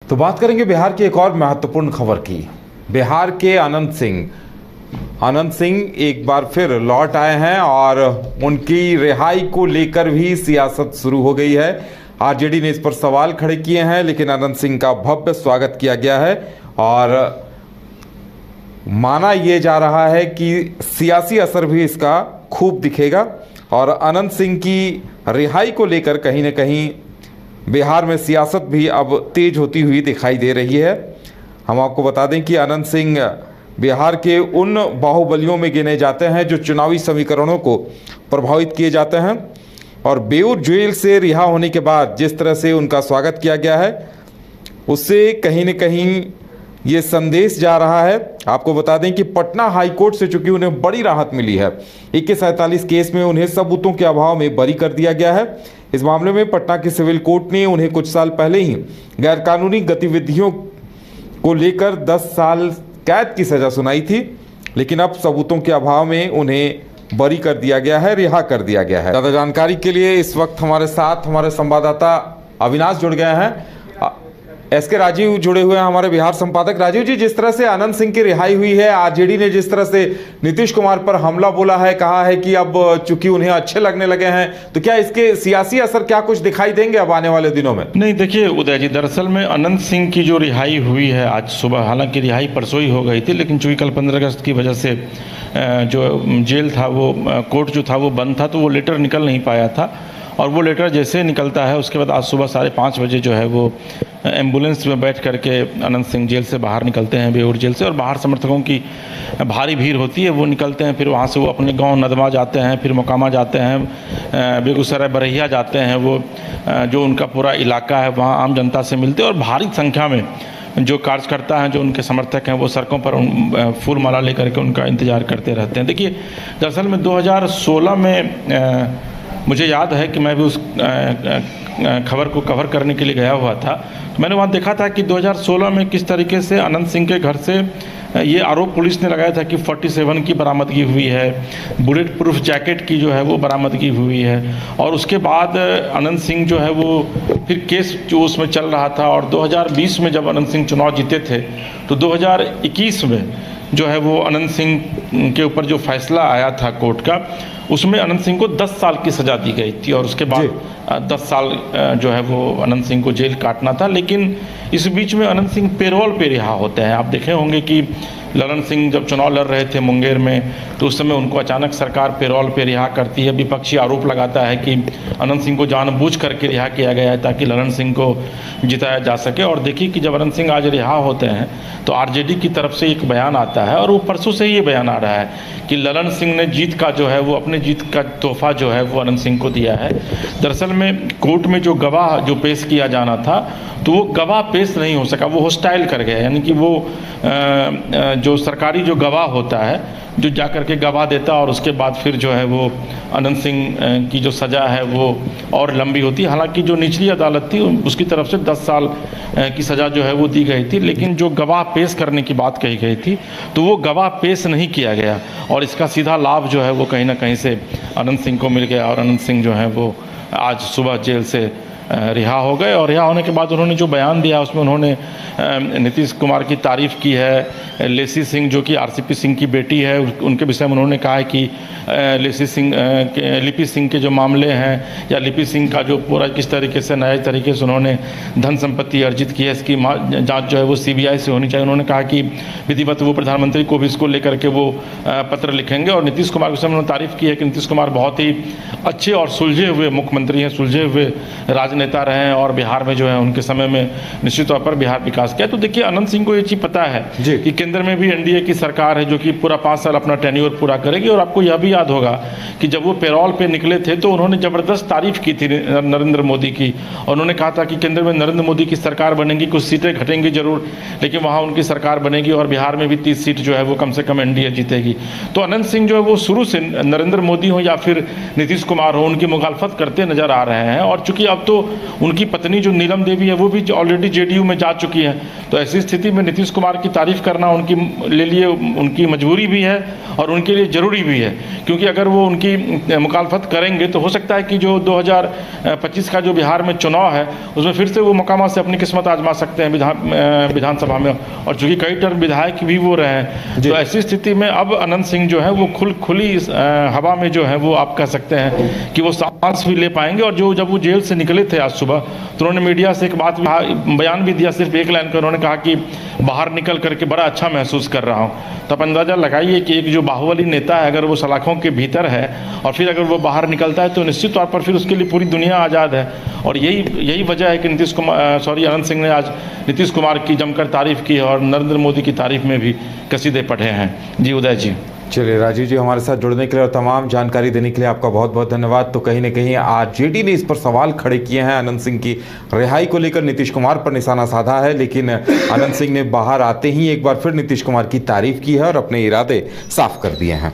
तो बात करेंगे बिहार की एक और महत्वपूर्ण खबर की। बिहार के अनंत सिंह एक बार फिर लौट आए हैं और उनकी रिहाई को लेकर भी सियासत शुरू हो गई है। आरजेडी ने इस पर सवाल खड़े किए हैं, लेकिन अनंत सिंह का भव्य स्वागत किया गया है और माना यह जा रहा है कि सियासी असर भी इसका खूब दिखेगा और अनंत सिंह की रिहाई को लेकर कहीं न कहीं बिहार में सियासत भी अब तेज होती हुई दिखाई दे रही है। हम आपको बता दें कि अनंत सिंह बिहार के उन बाहुबलियों में गिने जाते हैं जो चुनावी समीकरणों को प्रभावित किए जाते हैं और बेऊर जेल से रिहा होने के बाद जिस तरह से उनका स्वागत किया गया है, उससे कहीं न कहीं ये संदेश जा रहा है। आपको बता दें कि पटना हाई कोर्ट से चूंकि उन्हें बड़ी राहत मिली है, 2147 केस में उन्हें सबूतों के अभाव में बरी कर दिया गया है। इस मामले में पटना की सिविल कोर्ट ने उन्हें कुछ साल पहले ही गैरकानूनी गतिविधियों को लेकर 10 साल कैद की सजा सुनाई थी, लेकिन अब सबूतों के अभाव में उन्हें बरी कर दिया गया है, रिहा कर दिया गया है। ज़्यादा जानकारी के लिए इस वक्त हमारे साथ हमारे संवाददाता अविनाश जुड़ गए हैं। एसके राजीव जुड़े हुए हैं, हमारे बिहार संपादक। राजीव जी, जिस तरह से अनंत सिंह की रिहाई हुई है, आरजेडी ने जिस तरह से नीतीश कुमार पर हमला बोला है, कहा है कि अब चूंकि उन्हें अच्छे लगने लगे हैं, तो क्या इसके सियासी असर क्या कुछ दिखाई देंगे अब आने वाले दिनों में? नहीं, देखिए उदय जी, दरअसल में अनंत सिंह की जो रिहाई हुई है आज सुबह, हालांकि रिहाई परसों ही हो गई थी, लेकिन चूंकि कल 15 अगस्त की वजह से जो जेल था वो कोर्ट जो था वो बंद था, तो वो लेटर निकल नहीं पाया था। और वो लेटर जैसे निकलता है उसके बाद आज सुबह 5:30 बजे जो है वो एम्बुलेंस में बैठ करके अनंत सिंह जेल से बाहर निकलते हैं, बेऊर जेल से। और बाहर समर्थकों की भारी भीड़ होती है, वो निकलते हैं, फिर वहाँ से वो अपने गांव नदमा जाते हैं, फिर मोकामा जाते हैं, बेगूसराय बरहिया जाते हैं। वो जो उनका पूरा इलाका है वहाँ आम जनता से मिलते हैं और भारी संख्या में जो कार्यकर्ता हैं, जो उनके समर्थक हैं, वो सड़कों पर फूल माला लेकर के उनका इंतज़ार करते रहते हैं। देखिए, दरअसल में 2016 में मुझे याद है कि मैं भी उस खबर को कवर करने के लिए गया हुआ था। तो मैंने वहाँ देखा था कि 2016 में किस तरीके से अनंत सिंह के घर से ये आरोप पुलिस ने लगाया था कि 47 की बरामदगी हुई है, बुलेट प्रूफ जैकेट की जो है वो बरामदगी हुई है। और उसके बाद अनंत सिंह जो है वो फिर केस जो उसमें चल रहा था, और 2020 में जब अनंत सिंह चुनाव जीते थे तो 2021 में जो है वो अनंत सिंह के ऊपर जो फैसला आया था कोर्ट का, उसमें अनंत सिंह को 10 साल की सज़ा दी गई थी और उसके बाद 10 साल जो है वो अनंत सिंह को जेल काटना था। लेकिन इस बीच में अनंत सिंह पेरोल पे रिहा होते हैं। आप देखे होंगे कि ललन सिंह जब चुनाव लड़ रहे थे मुंगेर में, तो उस समय उनको अचानक सरकार पेरोल पे रिहा करती है। विपक्षी आरोप लगाता है कि अनंत सिंह को जानबूझ करके रिहा किया गया है ताकि ललन सिंह को जिताया जा सके। और देखिए कि जब अनंत सिंह आज रिहा होते हैं तो आरजेडी की तरफ से एक बयान आता है, और वो परसों से ये बयान आ रहा है कि ललन सिंह ने जीत का जो है वो अपने जीत का तोहफा जो है वो अनंत सिंह को दिया है। दरअसल में कोर्ट में जो गवाह जो पेश किया जाना था, तो वो गवाह पेश नहीं हो सका, वो हॉस्टाइल कर गया। यानी कि वो जो सरकारी जो गवाह होता है, जो जा कर के गवाह देता और उसके बाद फिर जो है वो अनंत सिंह की जो सज़ा है वो और लंबी होती। हालांकि जो निचली अदालत थी उसकी तरफ से 10 साल की सज़ा जो है वो दी गई थी, लेकिन जो गवाह पेश करने की बात कही गई थी तो वो गवाह पेश नहीं किया गया और इसका सीधा लाभ जो है वो कहीं ना कहीं से अनंत सिंह को मिल गया। और अनंत सिंह जो है वो आज सुबह जेल से रिहा हो गए। और रिहा होने के बाद उन्होंने जो बयान दिया उसमें उन्होंने नीतीश कुमार की तारीफ़ की है। लेसी सिंह जो कि आरसीपी सिंह की बेटी है, उनके विषय में उन्होंने कहा है कि लिपि सिंह के जो मामले हैं या लिपि सिंह का जो पूरा किस तरीके से नए तरीके से उन्होंने धन संपत्ति अर्जित की है, इसकी जांच जो है वो सीबीआई से होनी चाहिए। उन्होंने कहा कि विधिवत वो प्रधानमंत्री को भी इसको लेकर के वो पत्र लिखेंगे। और नीतीश कुमार के विषय में उन्होंने तारीफ़ की है कि नीतीश कुमार बहुत ही अच्छे और सुलझे हुए मुख्यमंत्री हैं, सुलझे हुए राजनेता रहे हैं और बिहार में जो है उनके समय में निश्चित तौर पर बिहार विकास किया। तो देखिए, अनंत सिंह को ये चीज़ पता है कि केंद्र में भी एनडीए की सरकार है जो कि पूरा 5 साल अपना टेन्योर पूरा करेगी। और आपको यह भी याद होगा कि जब वो पेरोल पे निकले थे तो उन्होंने ज़बरदस्त तारीफ की थी नरेंद्र मोदी की, और उन्होंने कहा था कि केंद्र में नरेंद्र मोदी की सरकार बनेगी, कुछ सीटें घटेंगी जरूर, लेकिन वहाँ उनकी सरकार बनेगी और बिहार में भी 30 सीट जो है वो कम से कम एनडीए जीतेगी। तो अनंत सिंह जो है वो शुरू से नरेंद्र मोदी हो या फिर नीतीश कुमार हो, उनकी मुखालफत करते नजर आ रहे हैं। और चूंकि अब तो उनकी पत्नी जो नीलम देवी है वो भी ऑलरेडी जेडीयू में जा चुकी है। तो ऐसी स्थिति में नीतीश कुमार की तारीफ करना उनकी लिए उनकी मजबूरी भी है और उनके लिए ज़रूरी भी है, क्योंकि अगर वो उनकी मुखालफत करेंगे तो हो सकता है कि जो 2025 का जो बिहार में चुनाव है उसमें फिर से वो मकामा से अपनी किस्मत आजमा सकते हैं विधानसभा में, और चूँकि कई टर्म विधायक भी वो रहे हैं। तो ऐसी स्थिति में अब अनंत सिंह जो है वो खुली हवा में जो है वो आप कह सकते हैं कि वो सांस भी ले पाएंगे। और जब वो जेल से निकले थे आज सुबह तो उन्होंने मीडिया से एक बात बयान भी दिया, सिर्फ एक लाइन का। उन्होंने कहा कि बाहर निकल करके बड़ा अच्छा महसूस कर रहा हूँ। तो आप अंदाज़ा लगाइए कि एक जो बाहुबली नेता है अगर वो सलाखों के भीतर है और फिर अगर वो बाहर निकलता है तो निश्चित तौर पर फिर उसके लिए पूरी दुनिया आज़ाद है। और यही वजह है कि अनंत सिंह ने आज नीतीश कुमार की जमकर तारीफ की और नरेंद्र मोदी की तारीफ में भी कसीदे पढ़े हैं। जी उदय जी। चलिए राजीव जी, हमारे साथ जुड़ने के लिए और तमाम जानकारी देने के लिए आपका बहुत बहुत धन्यवाद। तो कहीं ना कहीं आज जेडी ने इस पर सवाल खड़े किए हैं, अनंत सिंह की रिहाई को लेकर नीतीश कुमार पर निशाना साधा है, लेकिन अनंत सिंह ने बाहर आते ही एक बार फिर नीतीश कुमार की तारीफ की है और अपने इरादे साफ कर दिए हैं।